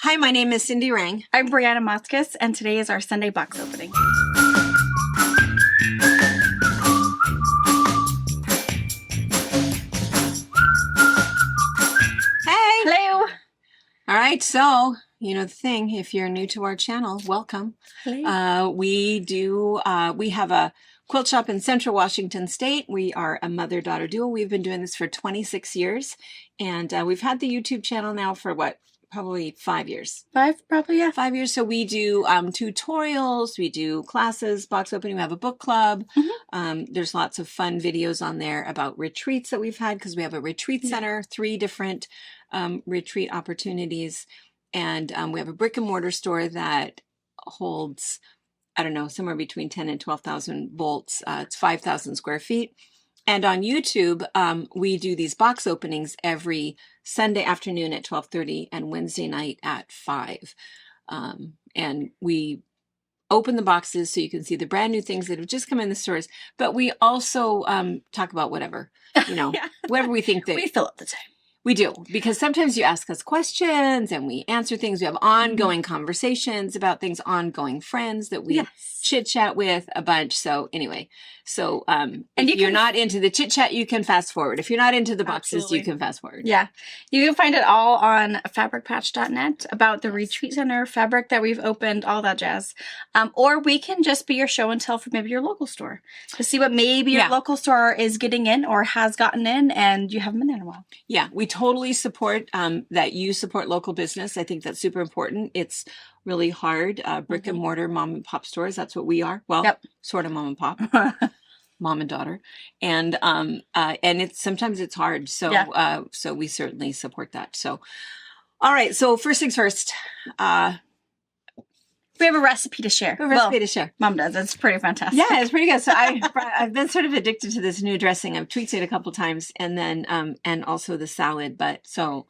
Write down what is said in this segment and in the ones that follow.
Hi, my name is Cindy Rang. I'm Brianna Moskis, and today is our Sunday box opening. Hey! Hello! All right, so, you know the thing, if you're new to our channel, welcome. Hello. We have a quilt shop in Central Washington State. We are a mother-daughter duo. We've been doing this for 26 years, and we've had the YouTube channel now for what? Probably 5 years. 5, probably, yeah. 5 years. So we do tutorials, we do classes, box opening, we have a book club. There's lots of fun videos on there about retreats that we've had because we have a retreat center, 3 different retreat opportunities. And we have a brick and mortar store that holds, I don't know, somewhere between 10 and 12,000 volts. It's 5,000 square feet. And on YouTube, we do these box openings every Sunday afternoon at 12:30 and Wednesday night at 5. And we open the boxes so you can see the brand new things that have just come in the stores. But we also talk about whatever, you know, whatever we think that we fill up the time. We do, because sometimes you ask us questions and we answer things. We have ongoing conversations about things, ongoing friends that we chit chat with a bunch. So anyway, so if you're not into the chit chat, you can fast forward. If you're not into the boxes, you can fast forward. Yeah. You can find it all on fabricpatch.net about the retreat center, fabric that we've opened, all that jazz. Or we can just be your show and tell for maybe your local store to see what maybe your local store is getting in or has gotten in and you haven't been there in a while. Yeah, we totally support that you support local business. I think that's super important. It's really hard. Brick and mortar mom and pop stores. That's what we are. Well, sort of mom and pop, mom and daughter. And it's sometimes it's hard. So so we certainly support that. So all right. So first things first. We have a recipe to share. Mom does. It's pretty fantastic. Yeah, it's pretty good. So I've been sort of addicted to this new dressing. I've tweaked it a couple times, and then and also the salad. But so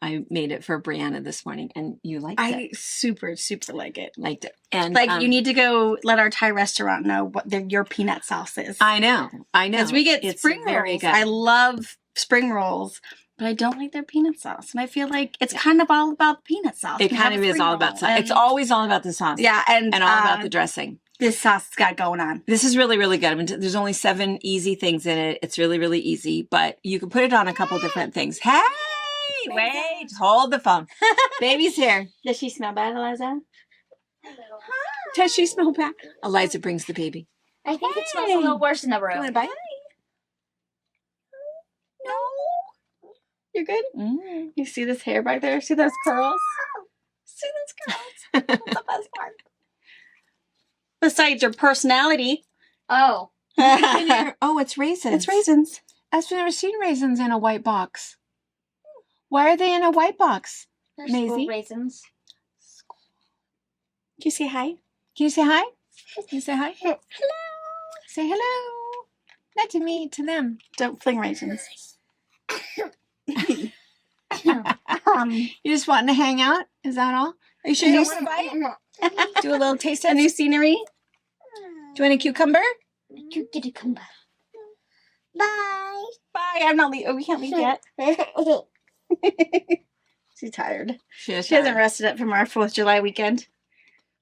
I made it for Brianna this morning, and you liked it. I super like it. Liked it, and like you need to go let our Thai restaurant know what your peanut sauce is. I know, because we get spring rolls. I love spring rolls. But I don't like their peanut sauce. And I feel like it's kind of all about peanut sauce. It kind of is all about sauce. It's always all about the sauce. Yeah. And all about the dressing. This sauce has got going on. This is really, really good. I mean, there's only 7 easy things in it. It's really, really easy. But you can put it on a couple different things. Hey! Wait. Hold the phone. Baby's here. Does she smell bad, Eliza? Does she smell bad? Eliza brings the baby. I think it smells a little worse in the room. You want to bite? No. You're good? You see this hair back there? See those curls? See those curls? That's the best part. Besides your personality. Oh. Oh, it's raisins. It's raisins. I've never seen raisins in a white box. Why are they in a white box? They're Maisie? raisins. Can you say hi? Can you say hi? Can you say hi? Hello. Say hello. Not to me, to them. Don't fling raisins. You just wanting to hang out? Is that all? Are you sure you want to bite? Do a little taste of new scenery? Do you want a cucumber? You get a cucumber. Bye. Bye. I'm not leaving. Oh, we can't leave yet. She's tired. She hasn't rested up from our 4th of July weekend.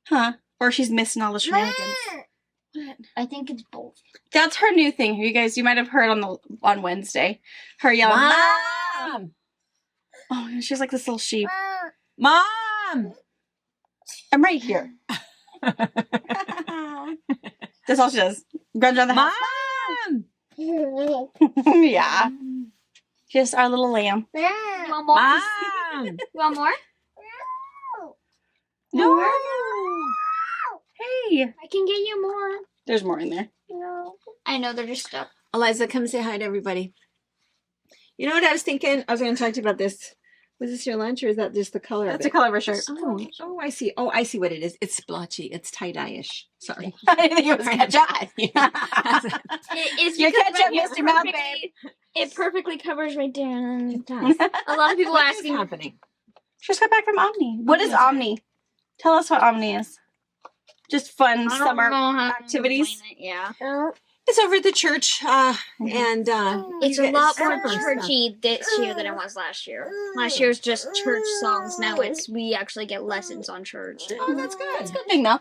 Huh? Or she's missing all the shenanigans. What? I think it's both. That's her new thing. You guys, you might have heard on Wednesday. Her yelling, Mom! Oh, she's like this little sheep. Mom! I'm right here. That's all she does. Runs around the house. Mom! Yeah. Just our little lamb. You want more? Mom! You want more? No! Hey! I can get you more. There's more in there. No. I know, they're just stuck. Eliza, come say hi to everybody. You know what I was thinking? I was going to talk to you about this. Was this your lunch or is that just the color of it? That's the color of her shirt. Oh, I see. Oh, I see what it is. It's splotchy. It's tie-dye-ish. Sorry. I didn't think it was ketchup. It's your ketchup, right Mr. Mouth, babe. It perfectly covers right there. It does. A lot of people What is asking. happening? She just got back from Omni. What is Omni? Tell us what Omni is. Just fun summer activities. Yeah. It's over at the church, and It's you a get lot so more much stuff. churchy this year than it was last year. Last year was just church songs. Now we actually get lessons on church. Oh, that's good. It's a good thing, though.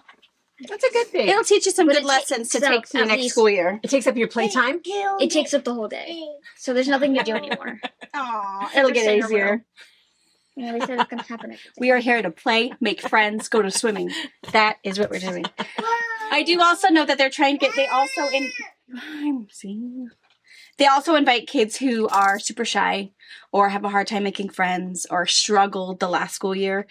That's a good thing. It'll teach you some But good it lessons to takes take up through at next least- school year. It takes up your playtime. It takes up the whole day, so there's nothing to do anymore. Aw, it'll get Percent easier. You know, they said it's gonna happen every day. We are here to play, make friends, go to swimming. That is what we're doing. I do also know that they're trying to get. They also invite kids who are super shy or have a hard time making friends or struggled the last school year,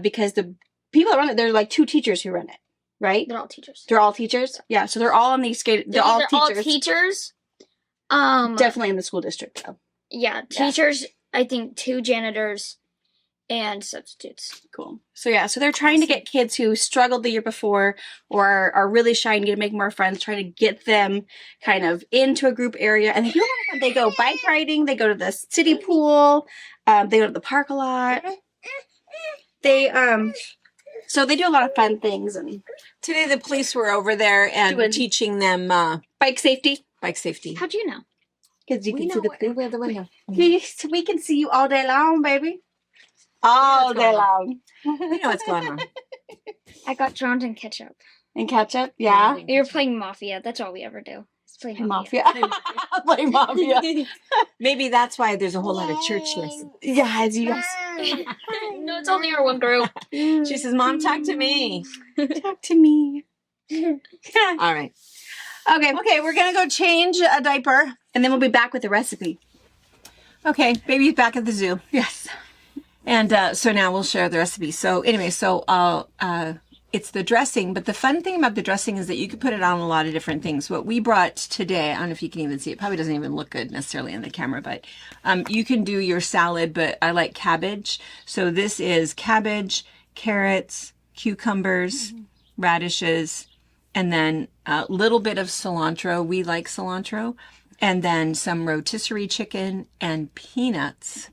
because the people that run it, they're like 2 teachers who run it, right? They're all teachers. They're all teachers. Yeah, so they're all on these skate. They're all either teachers. all teachers. Definitely in the school district though. Yeah, teachers. I think 2 janitors and substitutes. Cool. So yeah, so they're trying to get kids who struggled the year before or are really shy and need to make more friends, trying to get them kind of into a group area. And they go bike riding, they go to the city pool, they go to the park a lot. They so they do a lot of fun things and Today the police were over there and Doing- teaching them bike safety. bike safety. How'd you know? Because you We can know see the we have the window. we can see you all day long, baby. All what's day going long. We know what's going on. I got drowned in ketchup. And catch up, yeah. We were playing Mafia. That's all we ever do. It's play Mafia. Mafia. Play mafia. Maybe that's why there's a whole lot of church lessons. Yeah, as you guys No, it's only our one group. She says, "Mom, talk to me." talk to me. All right. Okay, we're gonna go change a diaper, and then we'll be back with the recipe. Okay, baby's back at the zoo. Yes. And so now we'll share the recipe. So anyway, it's the dressing, but the fun thing about the dressing is that you can put it on a lot of different things. What we brought today, I don't know if you can even see it, probably doesn't even look good necessarily in the camera, but you can do your salad, but I like cabbage. So this is cabbage, carrots, cucumbers, radishes, and then a little bit of cilantro. We like cilantro. And then some rotisserie chicken and peanuts.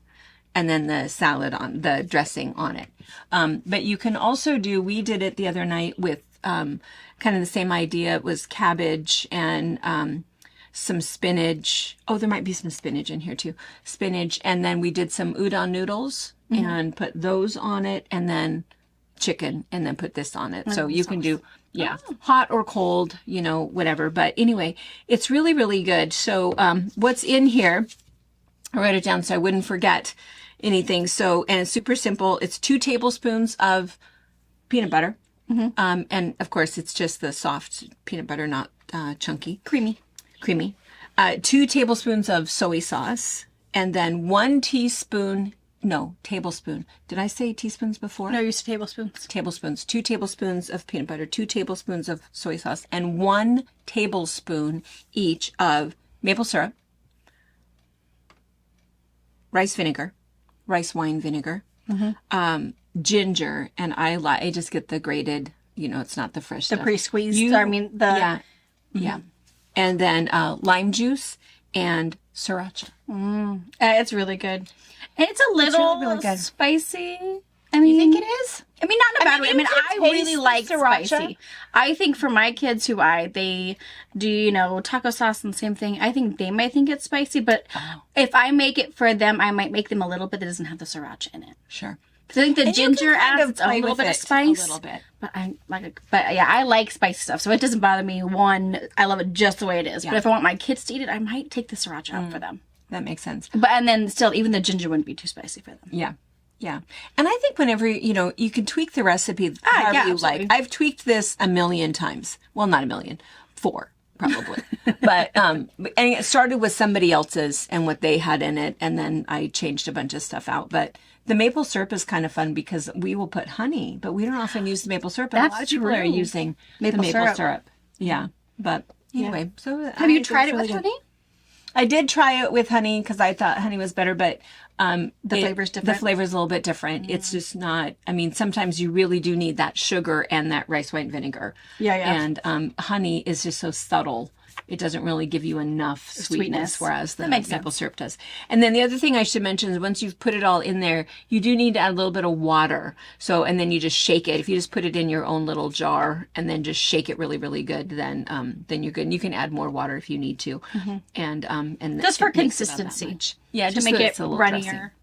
And then the salad on the dressing on it. But you can also we did it the other night with kind of the same idea. It was cabbage and some spinach. Oh, there might be some spinach in here too. Spinach. And then we did some udon noodles and put those on it, and then chicken, and then put this on it. So you can do, hot or cold, whatever. But anyway, it's really, really good. So what's in here, I wrote it down so I wouldn't forget anything. So, and it's super simple. It's 2 tablespoons of peanut butter. And of course, it's just the soft peanut butter, not chunky. Creamy. 2 tablespoons of soy sauce. And then 1 tablespoon. Did I say teaspoons before? No, you said tablespoons. Tablespoons. 2 tablespoons of peanut butter, 2 tablespoons of soy sauce, and 1 tablespoon each of maple syrup, rice wine vinegar, ginger, and I just get the grated, it's not the fresh stuff. Pre-squeezed. Yeah. And then lime juice and sriracha. It's really good. And it's a little really good. spicy. I mean, You think it is? I mean, not in a bad way. I mean, I really taste like the sriracha. spicy. I think for my kids they do, taco sauce and the same thing, I think they might think it's spicy, but if I make it for them, I might make them a little bit that doesn't have the sriracha in it. Sure. Because I think the And you ginger can kind adds a play little with bit of it spice. A little bit. But yeah, I like spicy stuff, so it doesn't bother me. I love it just the way it is. Yeah. But if I want my kids to eat it, I might take the sriracha out for them. That makes sense. And then still, even the ginger wouldn't be too spicy for them. Yeah. Yeah. And I think whenever, you can tweak the recipe however you absolutely. like. I've tweaked this a million times. Well, not a million, 4 probably. But, and it started with somebody else's and what they had in it. And then I changed a bunch of stuff out. But the maple syrup is kind of fun because we will put honey, but we don't often use the maple syrup. But That's a lot of people are true. using the maple syrup. Yeah. But anyway, so Have you tried it with honey? I did try it with honey because I thought honey was better, but The flavor's different? The flavor's a little bit different. It's just not, sometimes you really do need that sugar and that rice wine vinegar. Yeah. And honey is just so subtle. it doesn't really give you enough sweetness, whereas the makes maple sense. syrup does. And then the other thing I should mention is once you've put it all in there, you do need to add a little bit of water. So, and then you just shake it. If you just put it in your own little jar and then just shake it really, really good, then you're good. And you can add more water if you need to. And Just for it makes it about that consistency. much. Yeah, To just make so it it's a little dressing. runnier.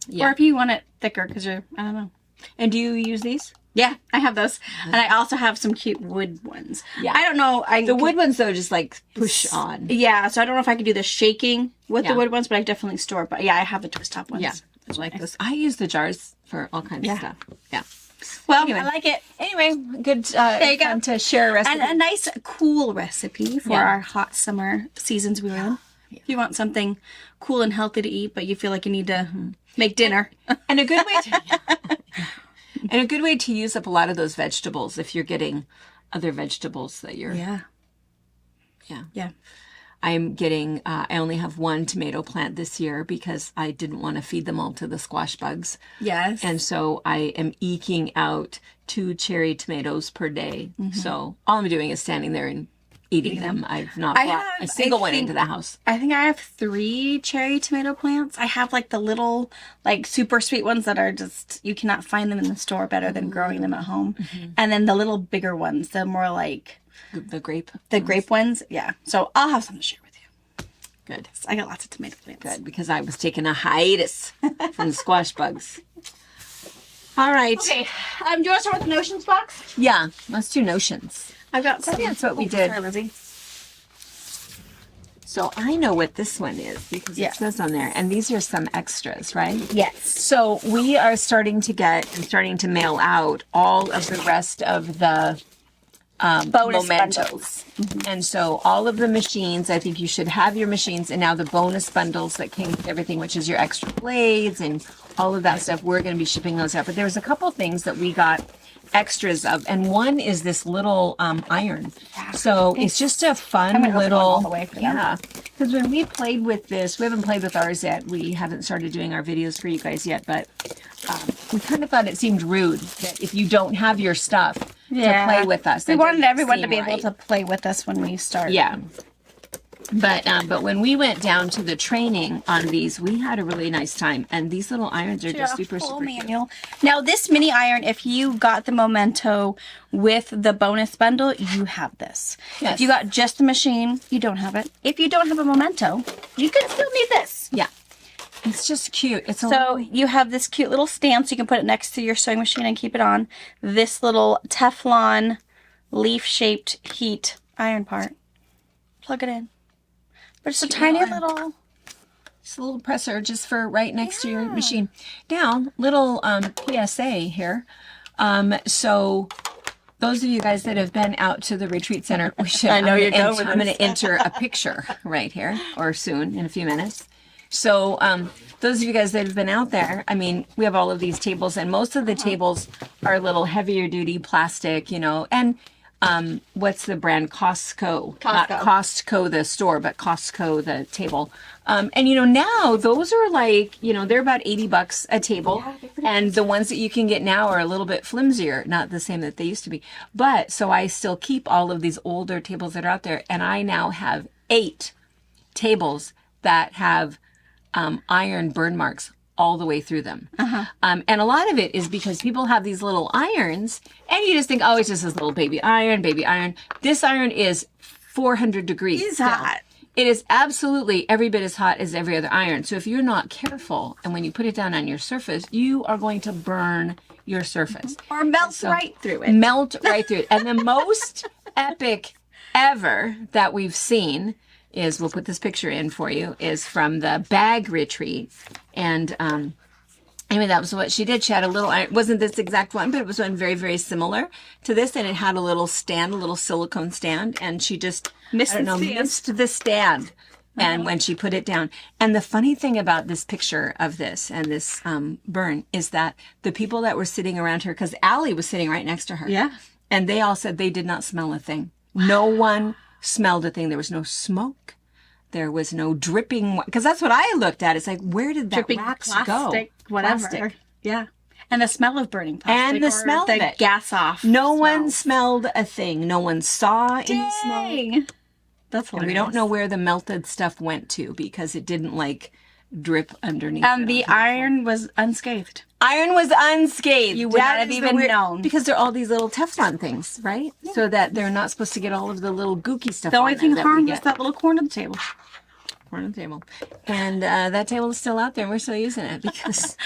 Yeah. Or if you want it thicker, because I don't know. And do you use these? Yeah, I have those. And I also have some cute wood ones. Yeah. I don't know. The wood ones, though, just like push on. Yeah, so I don't know if I could do the shaking with Yeah. the wood ones, but I definitely store. But yeah, I have the twist top ones. Yeah, I like those. I use the jars for all kinds of stuff. Yeah. Well, Anyway. I like it. Anyway, good you go. fun to share a recipe. And a nice cool recipe for Yeah. our hot summer seasons we're in. If you want something cool and healthy to eat, but you feel like you need to make dinner. And a good way to and a good way to use up a lot of those vegetables if you're getting other vegetables that you're Yeah. I'm getting I only have one tomato plant this year because I didn't want to feed them all to the squash bugs. Yes. And so I am eking out 2 cherry tomatoes per day. So all I'm doing is standing there and eating them. I've not I brought have, a single I one think- into the house. I think I have 3 cherry tomato plants. I have like the little, like super sweet ones that are just, you cannot find them in the store better than growing them at home. And then the little bigger ones, the more like The grape. the grape ones. Yeah. So I'll have some to share with you. Good. I got lots of tomato plants. Good, because I was taking a hiatus from the squash bugs. All right. Okay. Do you want to start with the notions box? Yeah, let's do notions. I've got some. That's what we did. Sorry, Lizzie. So I know what this one is because Yeah. it says on there. And these are some extras, right? Yes. So we are starting to mail out all of the rest of the Bonus mementos. And so all of the machines, I think you should have your machines, and now the bonus bundles that came with everything, which is your extra blades and all of that stuff, we're going to be shipping those out. But there was a couple things that we got extras of, and one is this little iron. So it's just a fun gonna open one little, all the way for them. yeah. Because when we played with this, we haven't played with ours yet. We haven't started doing our videos for you guys yet, but we kind of thought it seemed rude that if you don't have your stuff to play with us. We that wanted doesn't everyone to seem be able right. to play with us when we start. Yeah. But when we went down to the training on these, we had a really nice time. And these little irons are just super, super cute. manual. Now, this mini iron, if you got the Memento with the bonus bundle, you have this. Yes. If you got just the machine, you don't have it. If you don't have a Memento, you can still need this. Yeah. It's just cute. It's a So you have this cute little stand, so you can put it next to your sewing machine and keep it on. This little Teflon leaf-shaped heat iron part. Plug it in. But it's a tiny little... It's a little presser just for right next to your machine. Now, little PSA here. So those of you guys that have been out to the retreat center, we should. I know you're going with I'm going this. to enter a picture right here, or soon in a few minutes. So those of you guys that have been out there, I mean, we have all of these tables, and most of the tables are a little heavier duty plastic, you know, and what's the brand? Costco. Not Costco the store, but Costco the table. And you know, now those are like, you know, they're about $80 a table. And the ones that you can get now are a little bit flimsier, not the same that they used to be. But so I still keep all of these older tables that are out there, and I now have 8 tables that have iron burn marks all the way through them. And a lot of it is because people have these little irons and you just think, oh, it's just this little baby iron. This iron is 400 degrees. It's still. hot. It is absolutely every bit as hot as every other iron. So if you're not careful and when you put it down on your surface, you are going to burn your surface. Or melt right through it. Melt right through it. And the most epic ever that we've seen is, we'll put this picture in for you, is from the bag retreat. And anyway, that was what she did. She had a little, it wasn't this exact one, but it was one very, very similar to this. And it had a little stand, a little silicone stand. And she just, missed the stand. And when she put it down. And the funny thing about this picture of this and this burn is that the people that were sitting around her, because Allie was sitting right next to her. Yeah. And they all said they did not smell a thing. No one smelled a thing. There was no smoke. There was no dripping. Because that's what I looked at. It's like, where did that Dripping wax plastic, go? whatever. Plastic. Yeah. And the smell of burning plastic. And the or smell the of it. gas off. No one smell. smelled a thing. No one saw any smoke. Dang. That's hilarious. And we don't know where the melted stuff went to because it didn't like drip underneath. And the iron was unscathed. Iron was unscathed. You would not have even known. Because they're all these little Teflon things, right? Yeah. So that they're not supposed to get all of the little gooky stuff. The only thing harmed was that little corner of the table. Corner of the table. And that table is still out there and we're still using it because...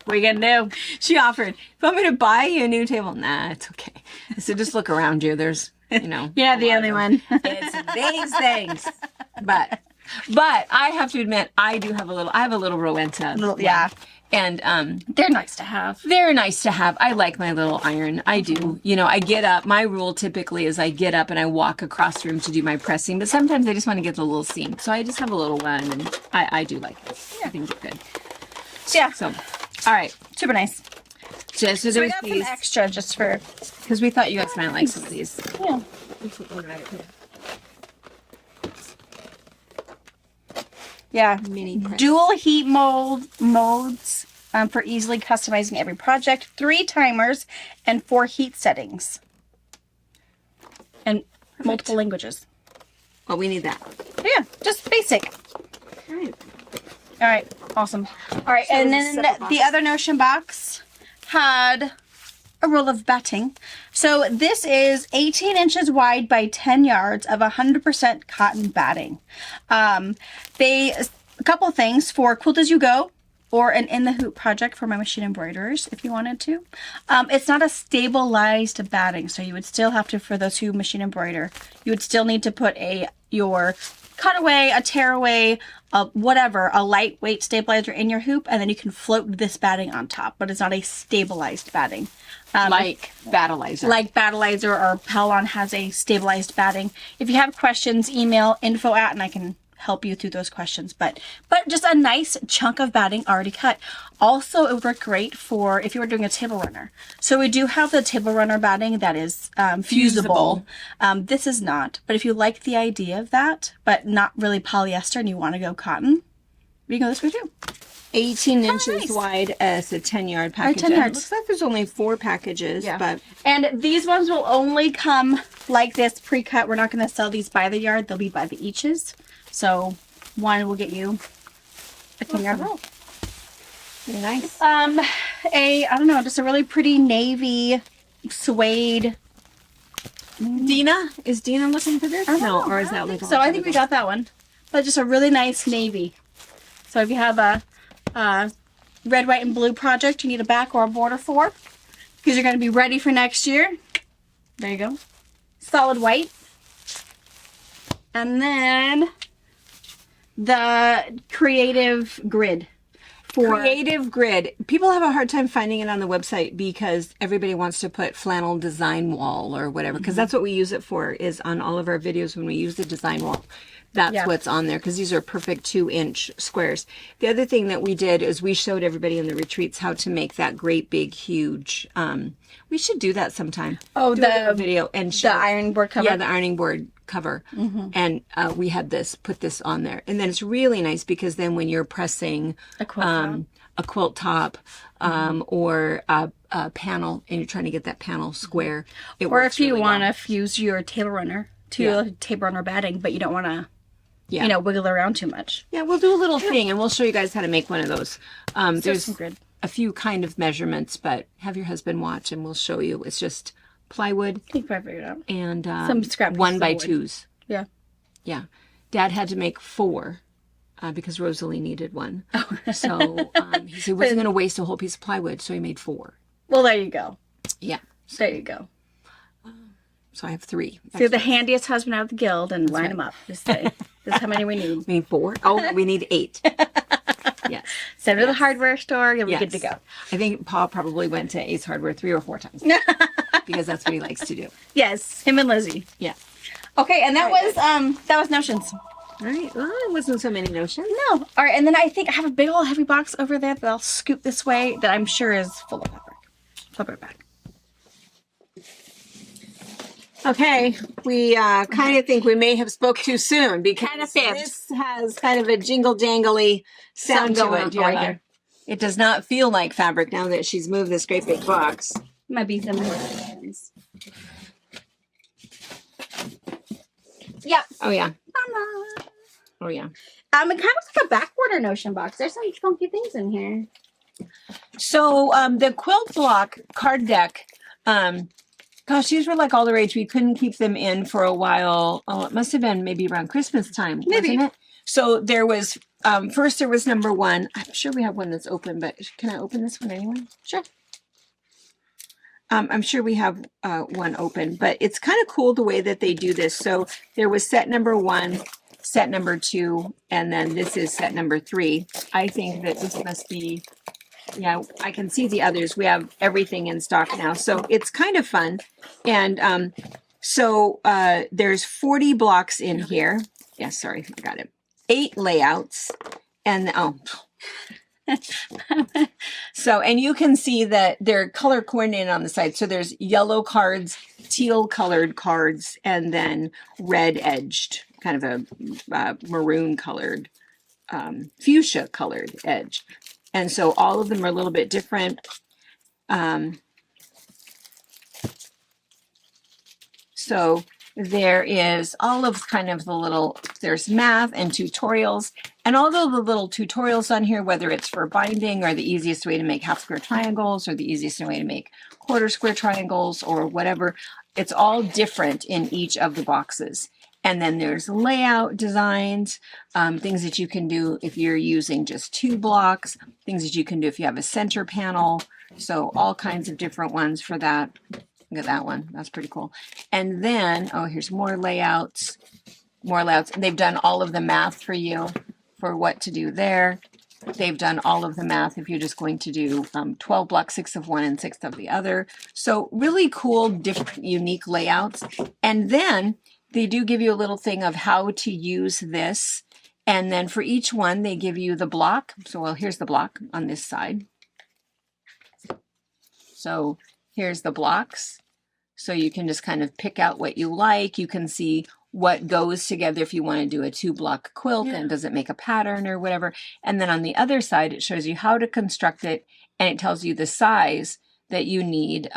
What are you going to do? She offered, you want me to buy you a new table? Nah, it's okay. I said, just look around you. There's, you know. Yeah, the only one. It's these things. But I have to admit, I have a little Rowenta. Yeah. And they're nice to have. They're nice to have. I like my little iron. I do. You know, I get up. My rule typically is I get up and I walk across the room to do my pressing. But sometimes I just want to get the little seam. So I just have a little one. And I do like this. Yeah. I think they're good. Yeah. So, all right. Super nice. So we got some extra just for... Because we thought you guys might like some of these. Yeah. Yeah. Mini press. Dual heat modes for easily customizing every project. 3 timers and 4 heat settings. And multiple languages. Well, we need that. Yeah, just basic. All right. All right. Awesome. All right. So and then the other Notion box had a roll of batting. So this is 18 inches wide by 10 yards of 100% cotton batting. A couple things for Quilt As You Go or an In the Hoop project for my machine embroiderers if you wanted to. It's not a stabilized batting, so you would still have to, for those who machine embroider, you would still need to put your cutaway, a tearaway, whatever, a lightweight stabilizer in your hoop, and then you can float this batting on top, but it's not a stabilized batting. Like Battleizer. Like Battleizer or Pellon has a stabilized batting. If you have questions, email info@, and I can help you through those questions. But just a nice chunk of batting already cut. Also, it would work great for if you were doing a table runner. So we do have the table runner batting that is fusible. This is not. But if you like the idea of that, but not really polyester and you want to go cotton, we can go this way too. 18 inches wide as a 10-yard package. 10 yards. It looks like there's only 4 packages. Yeah. But and these ones will only come like this pre-cut. We're not going to sell these by the yard. They'll be by the eaches. So one will get you a 10-yard roll. Very nice. I don't know, just a really pretty navy suede. Dina? Is Dina looking for this? No, or is that like... So I think we got that one. But just a really nice navy. So if you have a red, white, and blue project you need a back or a border for, because you're going to be ready for next year, there you go. Solid white. And then the creative grid. Creative grid. People have a hard time finding it on the website because everybody wants to put flannel design wall or whatever, because that's what we use it for, is on all of our videos when we use the design wall. That's what's on there, because these are perfect 2-inch squares. The other thing that we did is we showed everybody in the retreats how to make that great big huge, we should do that sometime. Oh, the video and show the ironing board cover. Yeah, the ironing board cover. And we had put this on there. And then it's really nice because then when you're pressing a quilt top or a panel and you're trying to get that panel square, it or works if you really want well. to fuse your table runner to table runner batting, but you don't want to wiggle around too much. Yeah, we'll do a little thing and we'll show you guys how to make one of those. There's some grid. a few kind of measurements, but have your husband watch and we'll show you. It's just plywood. I think I figured it out. And some scrap 1x2s. Yeah. Yeah. Dad had to make 4 because Rosalie needed one. Oh. So he said he wasn't going to waste a whole piece of plywood, so he made 4. Well, there you go. Yeah. There you go. So I have 3. So you're the handiest husband out of the guild and line them up. Just say, this is how many we need. We need 4? Oh, we need 8. Yes. Send her to the hardware store. You'll be good to go. I think Paul probably went to Ace Hardware 3 or 4 times because that's what he likes to do. Yes, him and Lizzie. Yeah. Okay, and that was Notions. All right. Well, it wasn't so many Notions. No. All right, and then I think I have a big old heavy box over there that I'll scoop this way that I'm sure is full of fabric. I'll put it back. Okay, we kind of think we may have spoke too soon because Kind of fibbed. this has kind of a jingle-jangly sound to going it. on right here. It does not feel like fabric now that she's moved this great big box. Might be some. Yep. Oh yeah. Mama. Oh yeah. It kind of looks like a backwater notion box. There's some funky things in here. So the quilt block card deck, gosh, these were like all the rage. We couldn't keep them in for a while. Oh, it must have been maybe around Christmas time, wasn't it? So there was, first there was number 1. I'm sure we have one that's open, but can I open this one anyway? Sure. I'm sure we have one open, but it's kind of cool the way that they do this. So there was set number 1, set number 2, and then this is set number 3. I think that this must be, yeah, I can see the others. We have everything in stock now. So it's kind of fun. And so there's 40 blocks in here. Yeah, sorry, I got it. 8 layouts. And so, and you can see that they're color coordinated on the side. So there's yellow cards, teal colored cards, and then red edged, kind of a maroon colored, fuchsia colored edge. And so all of them are a little bit different. So there is all of kind of the little, there's math and tutorials, and all of the little tutorials on here, whether it's for binding or the easiest way to make half square triangles or the easiest way to make quarter square triangles or whatever, it's all different in each of the boxes. And then there's layout designs, things that you can do if you're using just 2 blocks, things that you can do if you have a center panel. So all kinds of different ones for that. Look at that one. That's pretty cool. And then, oh, here's more layouts, more layouts. And they've done all of the math for you for what to do there. They've done all of the math if you're just going to do 12 blocks, 6 of one and 6 of the other. So really cool, different, unique layouts. And then they do give you a little thing of how to use this. And then for each one, they give you the block. So, well, here's the block on this side. So here's the blocks. So you can just kind of pick out what you like. You can see what goes together if you want to do a 2-block quilt and does it make a pattern or whatever. And then on the other side, it shows you how to construct it, and it tells you the size that you need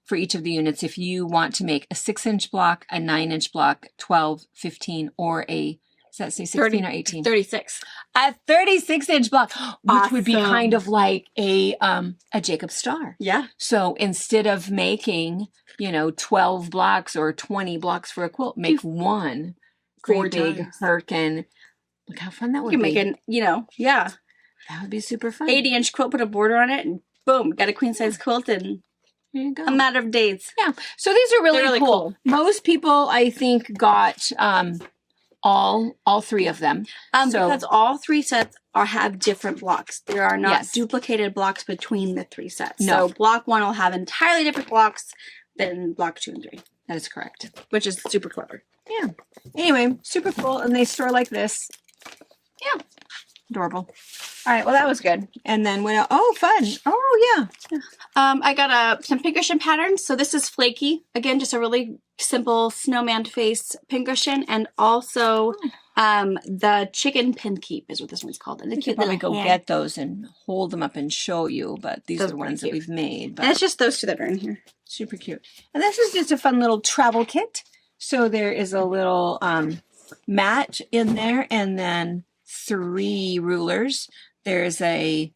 for each of the units. If you want to make a 6-inch block, a 9-inch block, 12, 15, or a, does that say 16 30, or 18? 36. A 36-inch block, which would be Awesome. kind of like a Jacob Star. Yeah. So instead of making, 12 blocks or 20 blocks for a quilt, make one great big Hurricane. Look how fun that would You be. can make it, yeah. That would be super fun. 80-inch quilt, put a border on it, and boom, got a queen-size quilt in There you go. a matter of days. Yeah. So these are really, They're really cool. Most people, I think, got all 3 of them. Because all 3 sets have different blocks. There are not Yes. duplicated blocks between the 3 sets. No. So block 1 will have entirely different blocks than block 2 and 3, That is correct. which is super clever. Yeah. Anyway, super cool. And they store like this. Yeah. Adorable. All right. Well, that was good. And then what else? Oh, fun. Oh, yeah. I got some pincushion patterns. So this is flaky. Again, just a really simple snowman face pincushion. And also the chicken pin keep is what this one's called. And the We could cute probably little go hand. get those and hold them up and show you, but these Those are the are pretty ones that cute. we've made. And But it's just those 2 that are in here. super cute. And this is just a fun little travel kit. So there is a little mat in there, and then 3 rulers. There's a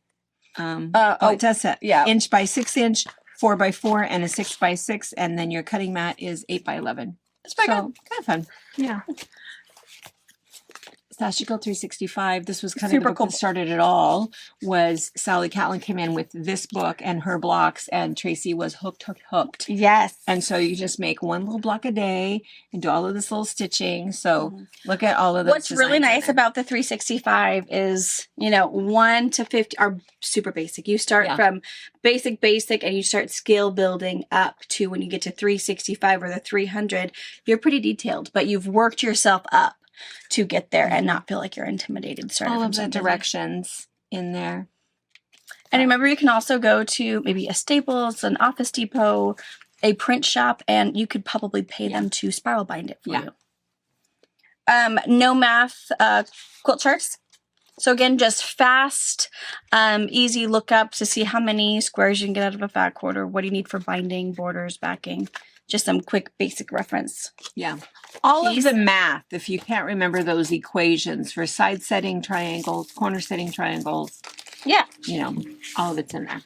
it does that. yeah. Inch by 6 inch, 4 by 4, and a 6 by 6, and then your cutting mat is 8 by 11. It's pretty So good. kind of fun. Yeah. Sashico 365. This was kind of Super the book cool. that started it all. Was Sally Catlin came in with this book and her blocks, and Tracy was hooked. Yes. And so you just make one little block a day and do all of this little stitching. So look at all of those. What's really designs in nice there. about the 365 is, 1 to 50 are super basic. You start Yeah. from basic, and you start scale building up to when you get to 365 or the 300, you're pretty detailed, but you've worked yourself up to get there and not feel like you're intimidated. Starting all from of the something. directions in there. And remember, you can also go to maybe a Staples, an Office Depot, a print shop, and you could probably pay them to spiral bind it for Yeah. you. No math quilt charts. So again, just fast, easy lookup to see how many squares you can get out of a fat quarter. What do you need for binding, borders, backing? Just some quick basic reference. Yeah. All of the math, if you can't remember those equations for side setting triangles, corner setting triangles. Yeah. You know, all of it's in there.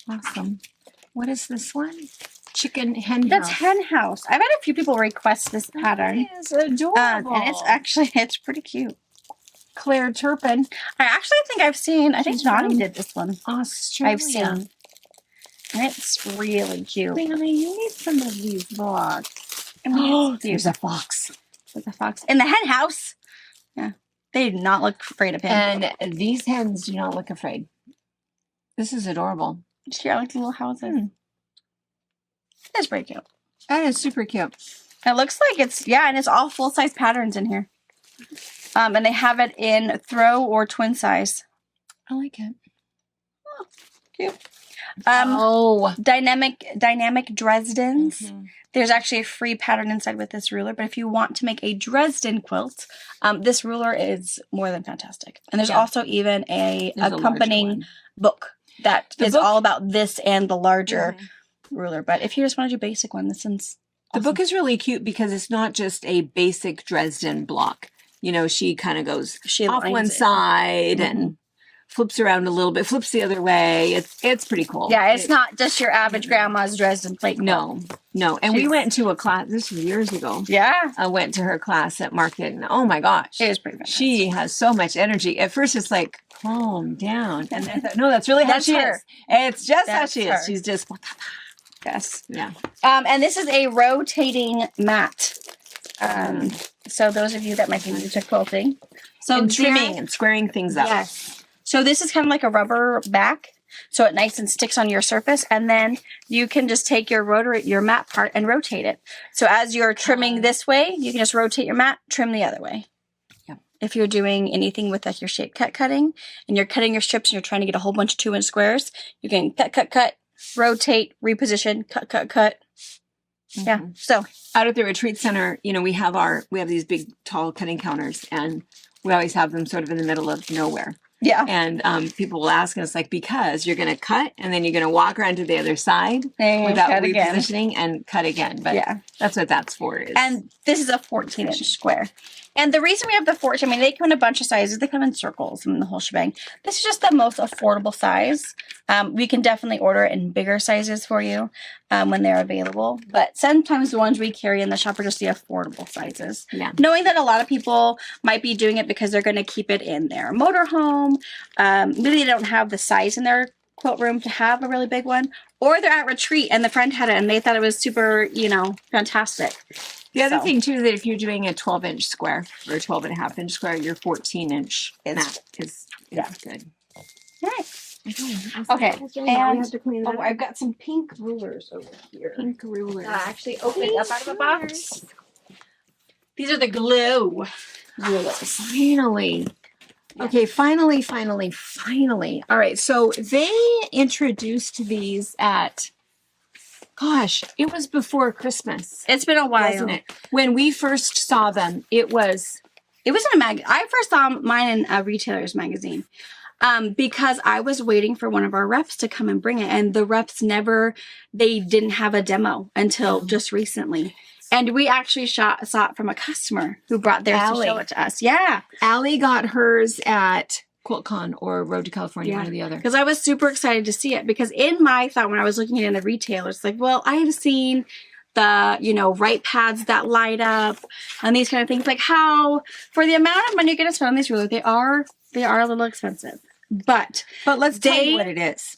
Awesome. What is this one? Chicken hen house. That's hen house. I've had a few people request this pattern. It's adorable. And it's pretty cute. Claire Turpin. I actually think I've seen, I think Donnie did this one. Australia. I've seen. And it's really cute. Danny, you need some of these blocks. Oh, there's a fox. There's a fox. In the hen house. Yeah. They do not look afraid of him. And these hens do not look afraid. This is adorable. She got like little houses. It's pretty cute. That is super cute. It looks like it's, and it's all full-size patterns in here. And they have it in throw or twin size. I like it. Oh, cute. Dynamic Dresdens. Mm-hmm. There's actually a free pattern inside with this ruler, but if you want to make a Dresden quilt, this ruler is more than fantastic. And there's also even a accompanying book that is all about this and the larger ruler. But if you just want to do basic one, this one's awesome. The book is really cute because it's not just a basic Dresden block. You know, she kind of goes off one side and flips around a little bit, flips the other way. It's pretty cool. Yeah, it's not just your average grandma's Dresden plate. No. And we went to a class, this was years ago. Yeah. I went to her class at Market, and oh my gosh. It was pretty fantastic. She has so much energy. At first it's like, calm down. And I thought, no, that's really how she is. It's just how she is. She's just, yes. Yeah. And this is a rotating mat. So those of you that might be new to quilting. So and trimming and squaring things up. Yes. So this is kind of like a rubber back. So it nice and sticks on your surface. And then you can just take your mat part and rotate it. So as you're trimming this way, you can just rotate your mat, trim the other way. Yeah. If you're doing anything with like your shape cutting and you're cutting your strips and you're trying to get a whole bunch of 2-inch squares, you can cut, rotate, reposition, cut. Yeah. So out at the retreat center, you know, we have these big tall cutting counters, and we always have them sort of in the middle of nowhere. Yeah. And people will ask us, like, because you're going to cut and then you're going to walk around to the other side without repositioning and cut again. But that's what that's for. And this is a 14-inch square. And the reason we have the 14, they come in a bunch of sizes. They come in circles and the whole shebang. This is just the most affordable size. We can definitely order it in bigger sizes for you when they're available. But sometimes the ones we carry in the shop are just the affordable sizes. Yeah. Knowing that a lot of people might be doing it because they're going to keep it in their motorhome. Maybe they don't have the size in their quilt room to have a really big one. Or they're at retreat and the friend had it and they thought it was super, fantastic. The other thing, too, is that if you're doing a 12-inch square or a 12.5-inch square, your 14-inch mat is good. Nice. Okay. And I've got some pink rulers over here. Pink rulers. Actually opened up out of a box. These are the glow rulers. Finally. Okay, finally. All right, so they introduced these at... Gosh, it was before Christmas. It's been a while, wasn't it? When we first saw them, it was in a mag. I first saw mine in a retailer's magazine because I was waiting for one of our reps to come and bring it, and the reps they didn't have a demo until just recently. And we actually saw it from a customer who brought theirs to show it to us. Yeah, Allie got hers at QuiltCon or Road to California, one or the other. Because I was super excited to see it. Because in my thought, when I was looking at it in the retailer, it's like, well, I've seen the, right pads that light up and these kind of things. Like how, for the amount of money you're going to spend on these rulers, they are a little expensive. But let's tell you what it is.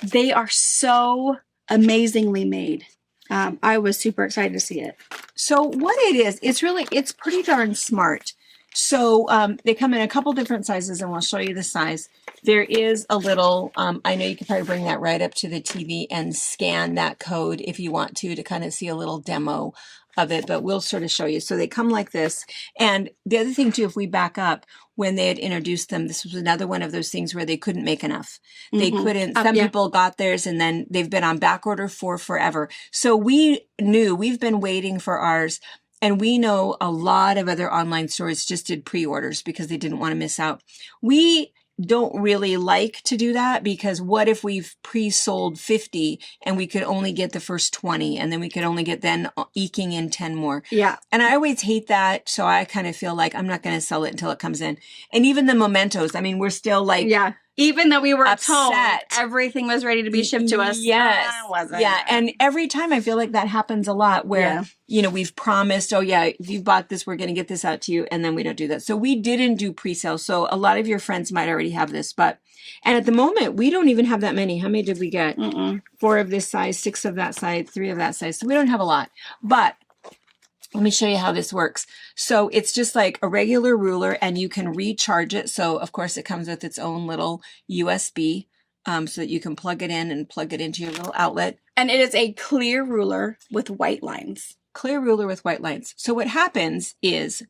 They are so amazingly made. I was super excited to see it. So what it is, it's pretty darn smart. So they come in a couple different sizes, and we'll show you the size. There is a little, I know you could probably bring that right up to the TV and scan that code if you want to kind of see a little demo of it, but we'll sort of show you. So they come like this. And the other thing too, if we back up, when they had introduced them, this was another one of those things where they couldn't make enough. They couldn't, some people got theirs and then they've been on back order for forever. So we knew we've been waiting for ours. And we know a lot of other online stores just did pre-orders because they didn't want to miss out. We don't really like to do that because what if we've pre-sold 50 and we could only get the first 20 and then we could only get then eking in 10 more. Yeah. And I always hate that. So I kind of feel like I'm not going to sell it until it comes in. And even the mementos, I mean, we're still like, yeah. Even though we were told upset. everything was ready to be shipped to us. Yes. Wasn't. Yeah. And every time I feel like that happens a lot where, you know, we've promised, oh yeah, if you bought this, we're going to get this out to you. And then we don't do that. So we didn't do pre-sale. So a lot of your friends might already have this, and at the moment we don't even have that many. How many did we get? 4 of this size, 6 of that size, 3 of that size. So we don't have a lot, but let me show you how this works. So it's just like a regular ruler and you can recharge it. So of course it comes with its own little USB so that you can plug it in and plug it into your little outlet. And it is a clear ruler with white lines. Clear ruler with white lines. So what happens is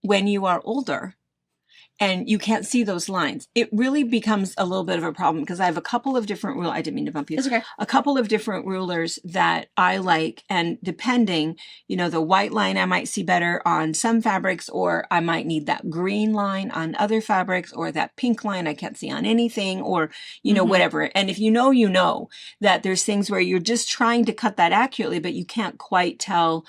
when you are older and you can't see those lines, it really becomes a little bit of a problem because I have a couple of different rulers. I didn't mean to bump you. It's okay. A couple of different rulers that I like. And depending, you know, the white line I might see better on some fabrics, or I might need that green line on other fabrics, or that pink line I can't see on anything, or, you know, whatever. And if you know that there's things where you're just trying to cut that accurately, but you can't quite tell,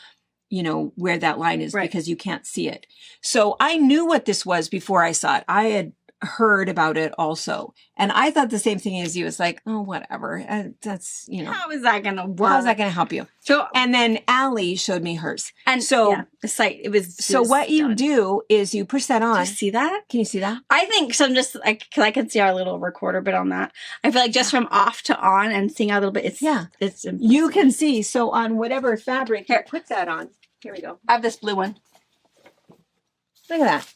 you know, where that line is because you can't see it. So I knew what this was before I saw it. I had heard about it also. And I thought the same thing as you. It's like, oh, whatever. That's, you know. How is that going to work? How's that going to help you? So, and then Allie showed me hers. And so the site, it was so what you do is you push that on. Do you see that? Can you see that? I think so. I'm just like, cause I can see our little recorder bit on that. I feel like just from off to on and seeing a little bit, it's impressive. You can see. So on whatever fabric you put that on. Here we go. I have this blue one. Look at that.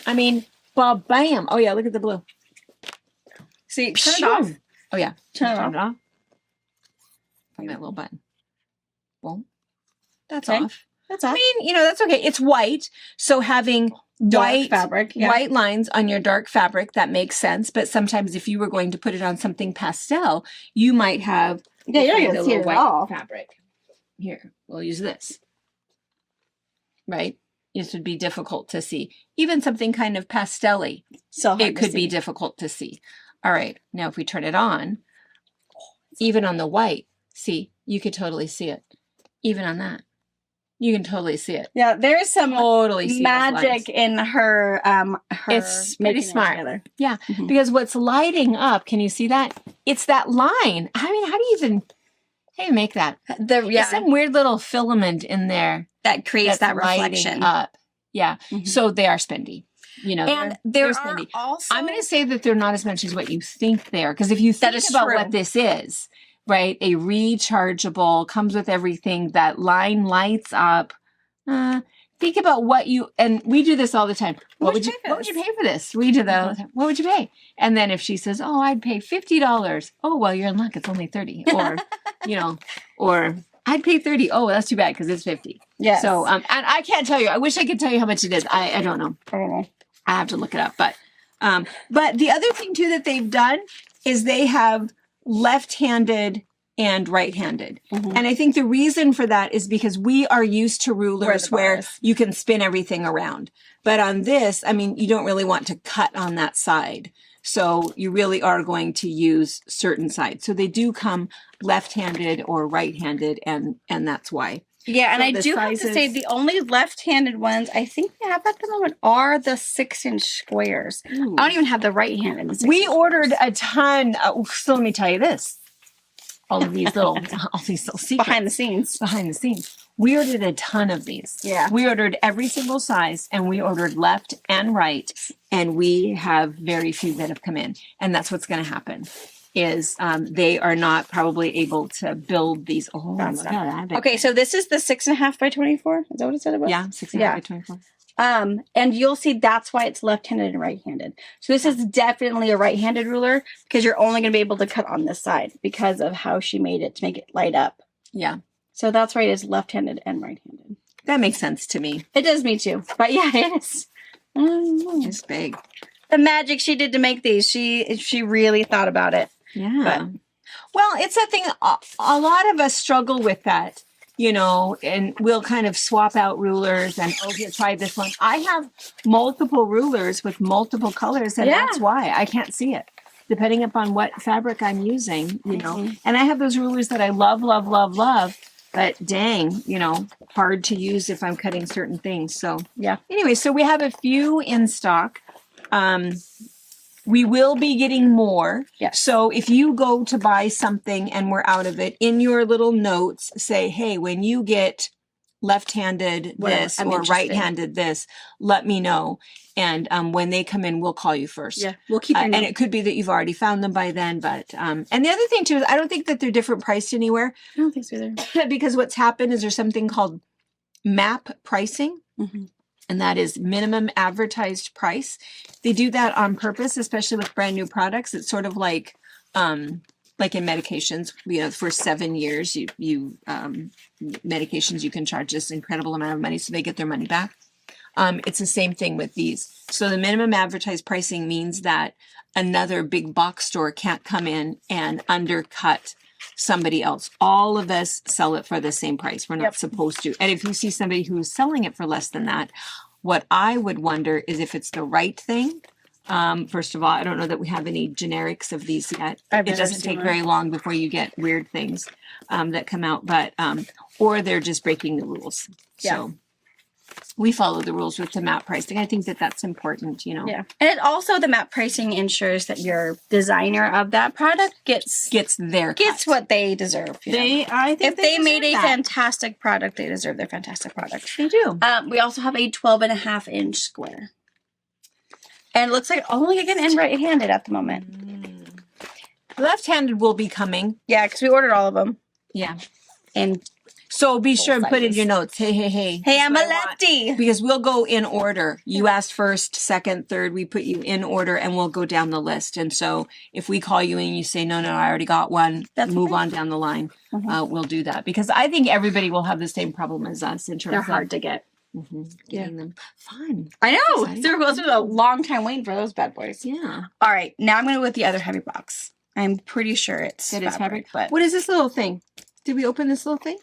I mean, well, bam. Oh, yeah. Look at the blue. See, turn it off. Oh, yeah. Turn it off. Find that little button. Boom. That's Okay. off. That's off. I mean, you know, that's okay. It's white. So having white fabric, white lines on your dark fabric, that makes sense. But sometimes if you were going to put it on something pastel, you might have you're not going to see it at all. fabric. Here, we'll use this. Right? This would be difficult to see. Even something kind of pastel-y, So it could be difficult to see. All right. Now, if we turn it on, even on the white, see, you could totally see it. Even on that, you can totally see it. Yeah, there's some magic in her. It's pretty smart. Yeah, Mm-hmm. because what's lighting up, can you see that? It's that line. I mean, how do you make that? There's some weird little filament in there that creates that reflection up. Yeah. So they are spendy. You know, and they're spendy. Also, I'm going to say that they're not as much as what you think they are. Because if you think about what this is, right, a rechargeable, comes with everything, that line lights up. Think about what and we do this all the time. What would you pay for this? We do that all the time. What would you pay? And then if she says, oh, I'd pay $50. Oh, well, you're in luck. It's only 30. Or, you know, or I'd pay 30. Oh, that's too bad because it's 50. Yeah. So, and I can't tell you. I wish I could tell you how much it is. I don't know. I have to look it up. But the other thing too that they've done is they have left-handed and right-handed. And I think the reason for that is because we are used to rulers where you can spin everything around. But on this, I mean, you don't really want to cut on that side. So you really are going to use certain sides. So they do come left-handed or right-handed, and that's why. Yeah, and I do have to say the only left-handed ones I think we have at the moment are the 6-inch squares. Ooh. I don't even have the right-handed. We ordered a ton. So let me tell you this. All these little secrets. Behind the scenes. We ordered a ton of these. Yeah. We ordered every single size, and we ordered left and right, and we have very few that have come in. And that's what's going to happen. Is they are not probably able to build these. Oh, look at that. Okay, so this is the 6.5 by 24. Is that what it said it was? Yeah, 6.5 by 24. And you'll see that's why it's left-handed and right-handed. So this is definitely a right-handed ruler because you're only going to be able to cut on this side because of how she made it to make it light up. Yeah. So that's why it is left-handed and right-handed. That makes sense to me. It does me too. But yeah, it is. It's big. The magic she did to make these, she really thought about it. Yeah. Well, it's a thing. A lot of us struggle with that. you know, and we'll kind of swap out rulers and, oh, here, try this one. I have multiple rulers with multiple colors, and that's why I can't see it, depending upon what fabric I'm using, you know. And I have those rulers that I love, love, love, love, but dang, you know, hard to use if I'm cutting certain things. So, yeah. Anyway, so we have a few in stock. We will be getting more. Yes. So if you go to buy something and we're out of it, in your little notes, say, hey, when you get left-handed this or right-handed this, let me know. And when they come in, we'll call you first. Yeah, we'll keep your and it could be that you've already found them by then. But and the other thing, too, is I don't think that they're different priced anywhere. I don't think so either. Because what's happened is there's something called MAP pricing. And that is minimum advertised price. They do that on purpose, especially with brand new products. It's sort of like in medications, you know, for 7 years, you medications, you can charge this incredible amount of money so they get their money back. It's the same thing with these. So the minimum advertised pricing means that another big box store can't come in and undercut somebody else. All of us sell it for the same price. We're not supposed to. And if you see somebody who's selling it for less than that, what I would wonder is if it's the right thing. First of all, I don't know that we have any generics of these yet. It doesn't take very long before you get weird things that come out, but or they're just breaking the rules. So we follow the rules with the MAP pricing. I think that that's important, you know. Yeah. And it also, the MAP pricing ensures that your designer of that product gets what they deserve. I think if they made a fantastic product, they deserve their fantastic product. They do. We also have a 12.5-inch square. And it looks like only again in right-handed at the moment. Left-handed will be coming. Yeah, because we ordered all of them. Yeah. And so be sure and put in your notes. Hey, hey, hey. Hey, I'm a lefty. Because we'll go in order. You asked first, second, third. We put you in order and we'll go down the list. And so if we call you and you say, no, I already got one, move on down the line. We'll do that. Because I think everybody will have the same problem as us in terms They're of hard to get. Getting them. Fun. I know. There was a long time waiting for those bad boys. Yeah. All right. Now I'm going to go with the other heavy box. I'm pretty sure it's fabric. But what is this little thing? Did we open this little thing?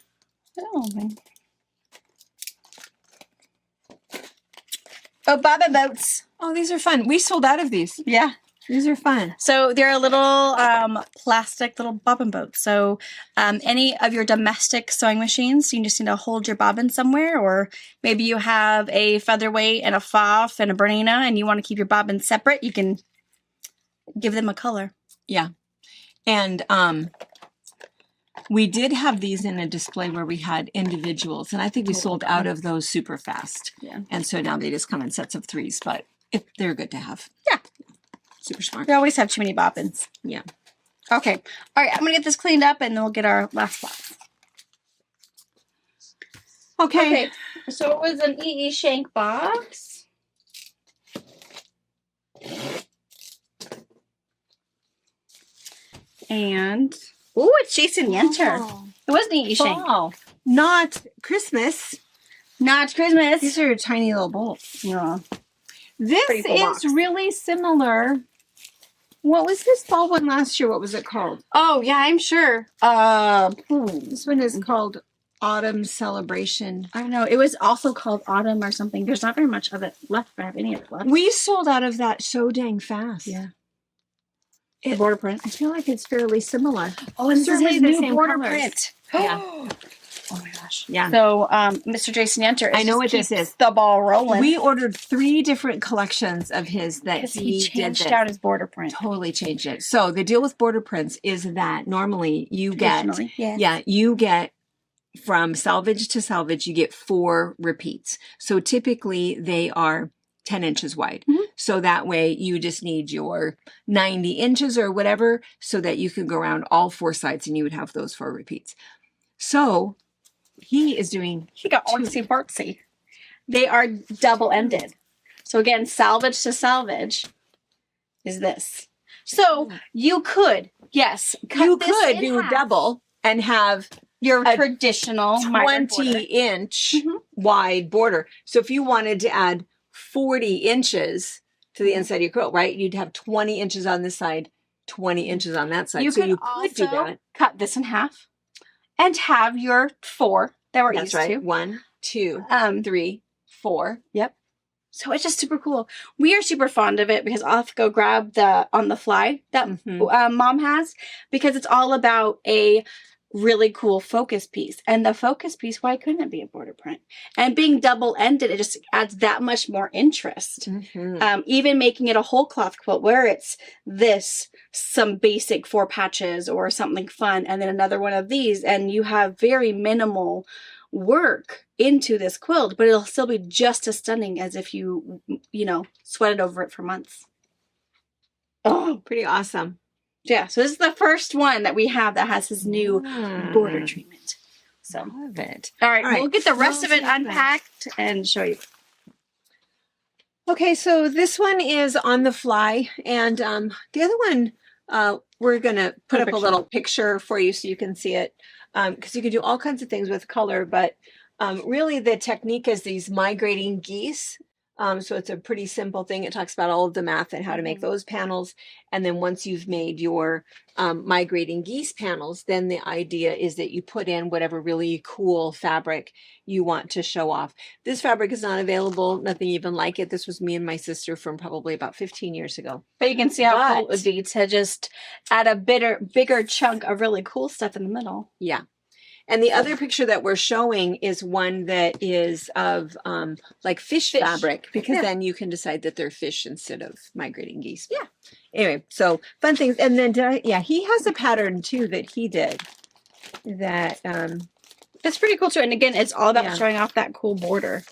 Oh, bobbin boats. Oh, these are fun. We sold out of these. Yeah. These are fun. So they're a little plastic little bobbin boats. So any of your domestic sewing machines, you just need to hold your bobbin somewhere, or maybe you have a featherweight and a foff and a Bernina and you want to keep your bobbin separate, you can give them a color. Yeah. And we did have these in a display where we had individuals, and I think we sold out of those super fast. Yeah. And so now they just come in sets of 3s, but they're good to have. Yeah. Super smart. We always have too many bobbins. Yeah. Okay. All right. I'm going to get this cleaned up and then we'll get our last box. Okay. So it was an E.E. Shank box. And, ooh, it's Jason Yenter. Oh. It wasn't E.E. Shank. Oh, not Christmas. Not Christmas. These are tiny little bolts. Yeah. This Pretty cool is box. really similar. What was this fall one last year? What was it called? Oh, yeah, I'm sure. This one is called Autumn Celebration. I don't know. It was also called Autumn or something. There's not very much of it left. I have any of it left. We sold out of that so dang fast. Yeah. The border print. I feel like it's fairly similar. Oh, and certainly this is the his new same border colors. print. Yeah. Oh my gosh. Yeah. So, Mr. Jason Yenter, I know what this is. The ball rolling. We ordered 3 different collections of his that he changed did out his border print. Totally changed it. So the deal with border prints is that normally you get, yeah, you get from salvage to salvage, you get 4 repeats. So typically they are 10 inches wide. So that way you just need your 90 inches or whatever so that you can go around all 4 sides and you would have those 4 repeats. So he is doing... He got artsy fartsy. They are double-ended. So again, salvage to salvage is this. So you could, yes, you could do double and have your traditional 20-inch wide border. So if you wanted to add 40 inches to the inside of your quilt, right? You'd have 20 inches on this side, 20 inches on that side. You so could you also could do that. cut this in half and have your 4 that we're That's used right. to. 1, 2, 3, 4. Yep. So it's just super cool. We are super fond of it because I'll have to go grab the on the fly that Mom has, because it's all about a really cool focus piece. And the focus piece, why couldn't it be a border print? And being double-ended, it just adds that much more interest. Even making it a whole cloth quilt where it's this, some basic 4 patches or something fun, and then another one of these, and you have very minimal work into this quilt, but it'll still be just as stunning as if you sweated over it for months. Oh, pretty awesome. Yeah, so this is the first one that we have that has this new border treatment. So love it. All right, we'll get the rest of it unpacked and show you. Okay, so this one is on the fly, and the other one, we're gonna put up a little picture for you so you can see it, because you can do all kinds of things with color, but really the technique is these migrating geese. So it's a pretty simple thing. It talks about all of the math and how to make those panels. And then once you've made your migrating geese panels, then the idea is that you put in whatever really cool fabric you want to show off. This fabric is not available, nothing even like it. This was me and my sister from probably about 15 years ago. But you can see how cool it would be to just add a bigger chunk of really cool stuff in the middle. Yeah. And the other picture that we're showing is one that is of like fish fabric, because then you can decide that they're fish instead of migrating geese. Yeah. Anyway, so fun things. And then he has a pattern too that he did that it's pretty cool too. And again, it's all about showing off that cool border.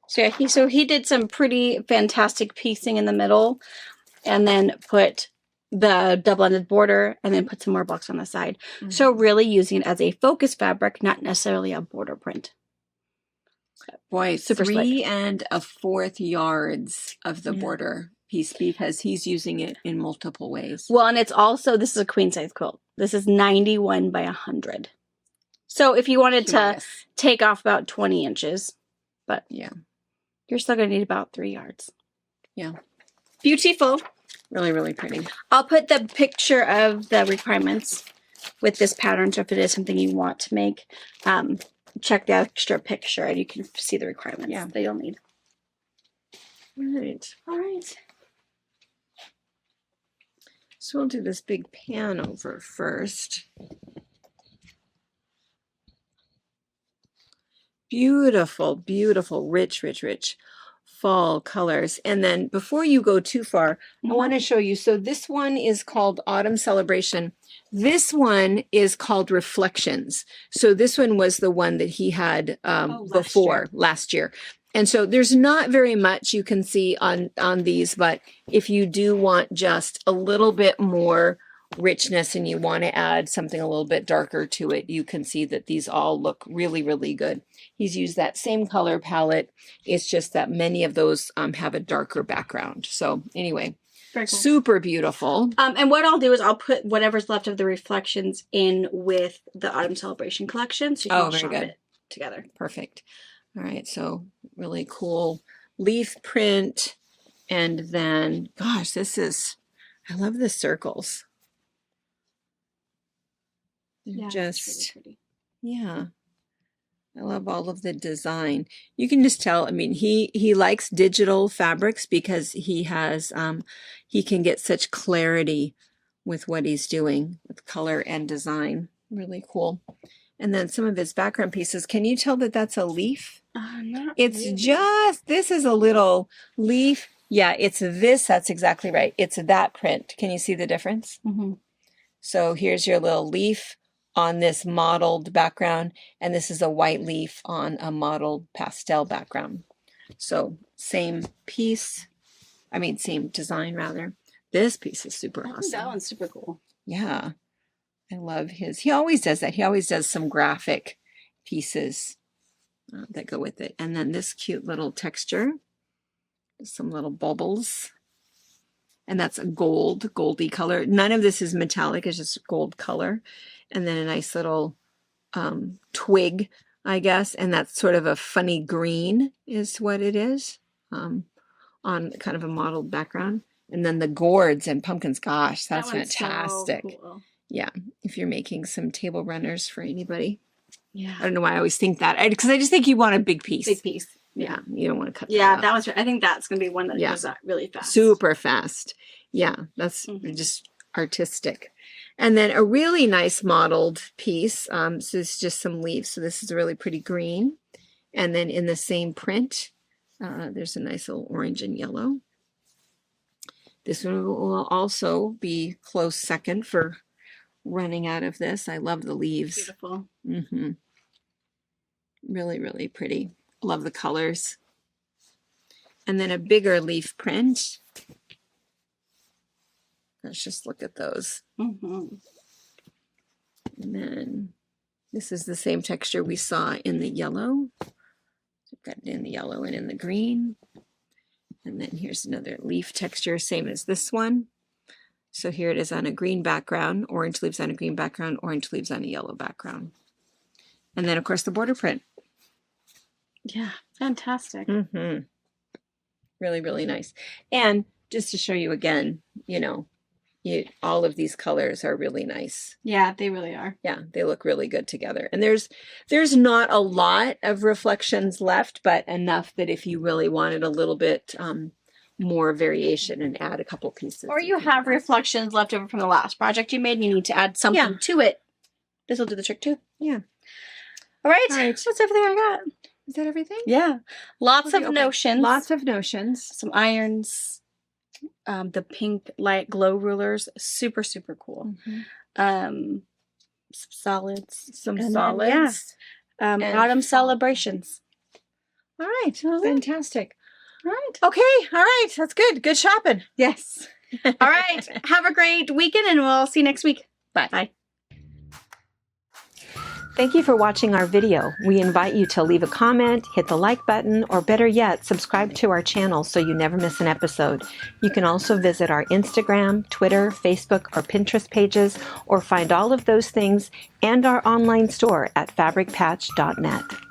So yeah, he did some pretty fantastic piecing in the middle, and then put the double-ended border, and then put some more blocks on the side. So really using it as a focus fabric, not necessarily a border print. Boy, super 3 1/4 yards of the border piece, because he's using it in multiple ways. Well, and it's also, this is a queen size quilt. This is 91 by 100. So if you wanted to take off about 20 inches, but yeah, you're still going to need about 3 yards. Yeah. Beautiful. Really, really pretty. I'll put the picture of the requirements with this pattern. So if it is something you want to make, check the extra picture and you can see the requirements that you'll need. All right. So we'll do this big pan over first. Beautiful, beautiful, rich, rich, rich fall colors. And then before you go too far, I want to show you. So this one is called Autumn Celebration. This one is called Reflections. So this one was the one that he had last year. And so there's not very much you can see on these, but if you do want just a little bit more richness and you want to add something a little bit darker to it, you can see that these all look really, really good. He's used that same color palette. It's just that many of those have a darker background. So anyway, very cool. Super beautiful. And what I'll do is I'll put whatever's left of the reflections in with the Autumn Celebration collection, so you can shop it together. Perfect. All right, so really cool leaf print. And then, gosh, I love the circles. Yeah, just really pretty. Yeah, I love all of the design. You can just tell, I mean, he likes digital fabrics because he has he can get such clarity with what he's doing with color and design. Really cool. And then some of his background pieces, can you tell that that's a leaf? It's really. This is a little leaf. Yeah, it's this. That's exactly right. It's that print. Can you see the difference? So here's your little leaf on this mottled background, and this is a white leaf on a mottled pastel background. So same piece, same design rather. This piece is super awesome. That one's super cool. Yeah, I love he always does that. He always does some graphic pieces that go with it. And then this cute little texture, some little bubbles. And that's a goldy color. None of this is metallic, it's just gold color. And then a nice little twig, I guess. And that's sort of a funny green is what it is, on kind of a mottled background. And then the gourds and pumpkins, gosh, that's fantastic. So cool. Yeah, if you're making some table runners for anybody. Yeah. I don't know why I always think that. Because I just think you want a big piece. Big piece. Yeah, you don't want to cut Yeah, that that up. was. I think that's gonna be one that Yeah. goes out really fast. Super fast. Yeah, that's just artistic. And then a really nice modeled piece. So it's just some leaves. So this is a really pretty green. And then in the same print, there's a nice little orange and yellow. This one will also be close second for running out of this. I love the leaves. Beautiful. Mm-hmm. Really, really pretty. Love the colors. And then a bigger leaf print. Let's just look at those. Mm-hmm. And then this is the same texture we saw in the yellow. We've got it in the yellow and in the green. And then here's another leaf texture, same as this one. So here it is on a green background, orange leaves on a green background, orange leaves on a yellow background. And then, of course, the border print. Yeah, fantastic. Mm-hmm. Really, really nice. And just to show you again, you know, all of these colors are really nice. Yeah, they really are. Yeah, they look really good together. And there's not a lot of reflections left, but enough that if you really wanted a little bit more variation and add a couple pieces. Or you have reflections left over from the last project you made and you need to add something to it. This will do the trick too. Yeah. All right. All right. That's everything I got. Is that everything? Yeah. Lots of notions. Lots of notions. Some irons. The pink light glow rulers. Super, super cool. Mm-hmm. Some solids. Some solids. And autumn celebrations. All right. Fantastic. All right. Okay. All right. That's good. Good shopping. Yes. All right. Have a great weekend and we'll see you next week. Bye. Bye. Thank you for watching our video. We invite you to leave a comment, hit the like button, or better yet, subscribe to our channel so you never miss an episode. You can also visit our Instagram, Twitter, Facebook, or Pinterest pages, or find all of those things and our online store at fabricpatch.net.